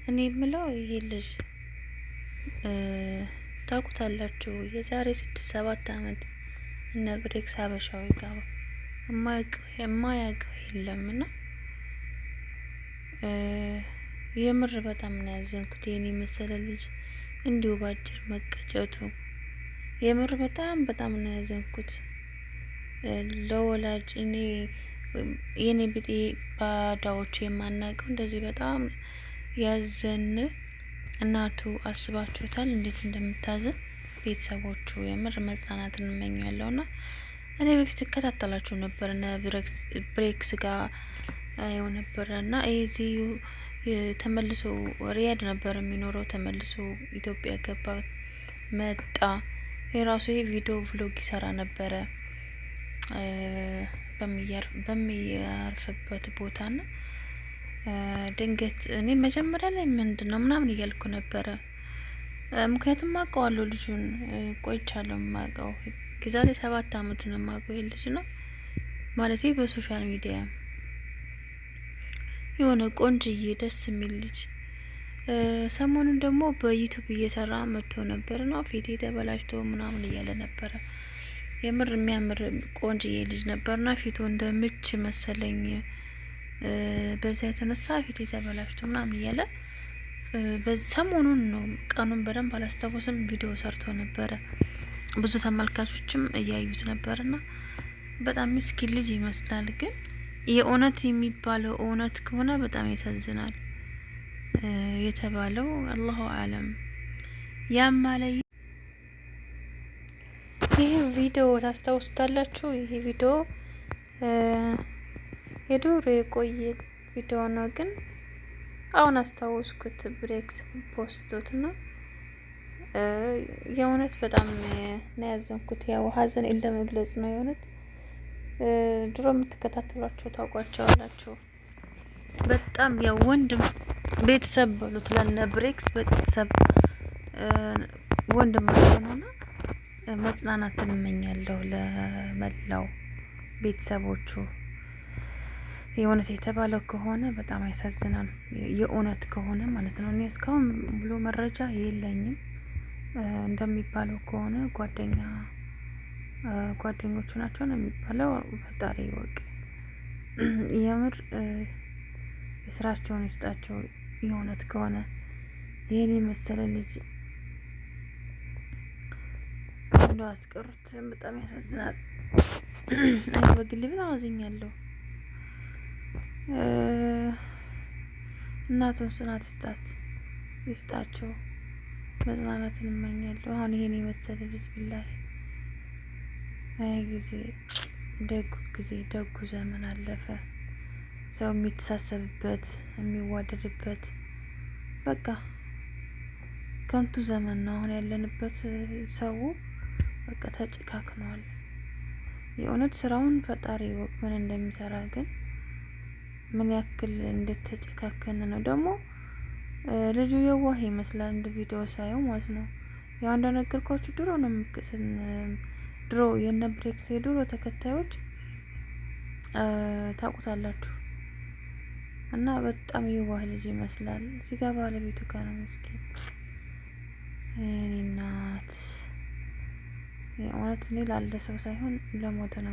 እኔ የምለው ይሄ ልጅ ታውቁታላችሁ? የዛሬ 6-7 አመት እነ ብሬክስ ሀበሻዊ ጋር የማያውቀው የለምና የምር በጣም ነው ያዘንኩት። የኔ መሰለ ልጅ እንዲሁ ባጭር መቀጨቱ የምር በጣም ነው ያዘንኩት። ለወላጅ የኔ ብጤ ባዳዎች የማናውቀው እንደዚህ በጣም ያዘን እናቱ አስባችሁታል? እንዴት እንደምታዝን ቤተሰቦቹ የምር መጽናናትን እንመኛለሁና እኔ በፊት እከታተላችሁ ነበር እና ብሬክስ ጋር አየው ነበር እና እዚህ ተመልሶ ሪያድ ነበር የሚኖረው። ተመልሶ ኢትዮጵያ ገባ መጣ። የራሱ ቪዲዮ ቭሎግ ይሰራ ነበረ በሚያርፍበት ቦታና ድንገት እኔ መጀመሪያ ላይ ምንድነው ምናምን እያልኩ ነበረ። ምክንያቱም አውቀዋለሁ ልጁን ቆይቻለሁ የማውቀው የዛሬ 7 አመት ነው የማውቀው ልጅ ነው ማለቴ በሶሻል ሚዲያ የሆነ ቆንጅዬ ደስ የሚል ልጅ። ሰሞኑን ደግሞ በዩቲዩብ እየሰራ መጥቶ ነበርና ፊቴ ተበላሽቶ ምናምን እያለ ነበረ። የምር የሚያምር ቆንጅዬ ልጅ ነበርና ፊቱ እንደ ምች መሰለኝ። በዛ የተነሳ ፊቴ ተበላሽቶ ምናምን እያለ በሰሞኑን ነው ቀኑን በደንብ አላስታውስም ቪዲዮ ሰርቶ ነበረ። ብዙ ተመልካቾችም እያዩት ነበርና በጣም ምስኪን ልጅ ይመስላል። ግን የእውነት የሚባለው እውነት ከሆነ በጣም ያሳዝናል። የተባለው አላሁ አለም ያማለይ። ይሄ ቪዲዮ ታስታውሱታላችሁ? ይሄ ቪዲዮ የዱሮ የቆየ ቪዲዮ ነው፣ ግን አሁን አስታወስኩት። ብሬክስ ፖስቶት ነው። የእውነት በጣም ነው ያዘንኩት። ያው ሀዘን ለመግለጽ ነው የእውነት። ድሮ የምትከታተሏቸው ታውቋቸዋላችሁ። በጣም ያው ወንድም ቤተሰብ በሉት ለነ ብሬክስ ቤተሰብ ወንድም ነውና መጽናናትን እመኛለሁ ለመላው ቤተሰቦቹ። የእውነት የተባለው ከሆነ በጣም ያሳዝናል። የእውነት ከሆነ ማለት ነው። እኔ እስካሁን ሙሉ መረጃ የለኝም። እንደሚባለው ከሆነ ጓደኞቹ ናቸው ነው የሚባለው። ፈጣሪ ይወቅ። የምር የስራቸውን ይስጣቸው። የእውነት ከሆነ ይሄን የመሰለ ልጅ እንደው አስቀሩት። በጣም ያሳዝናል። እኔ በግሌ በጣም አዝኛለሁ። እናቱን ጽናት ይስጣቸው። መጽናናትን እመኛለሁ። አሁን ይሄን የመሰለ ልጅ ቢላይ ደጉ ዘመን አለፈ። ሰው የሚተሳሰብበት የሚዋደድበት በቃ ከንቱ ዘመን ነው አሁን ያለንበት። ሰው በቃ ተጨካክኗል። የእውነት ስራውን ፈጣሪ ይወቅ ምን እንደሚሰራ። ግን ምን ያክል እንደተጨካከነ ነው ደግሞ። ልጁ የዋህ ይመስላል እንደ ቪዲዮ ሳየው ማለት ነው። ያው እንደነገርኳችሁ ድሮ የነ ብሬክስ የድሮ ተከታዮች ታውቁታላችሁ። እና በጣም የዋህ ልጅ ይመስላል። እዚህ ጋር ባለቤቱ ጋር ነው ምስኪን። እኔ እናት የእውነት እኔ ላለ ሰው ሳይሆን ለሞተ ነው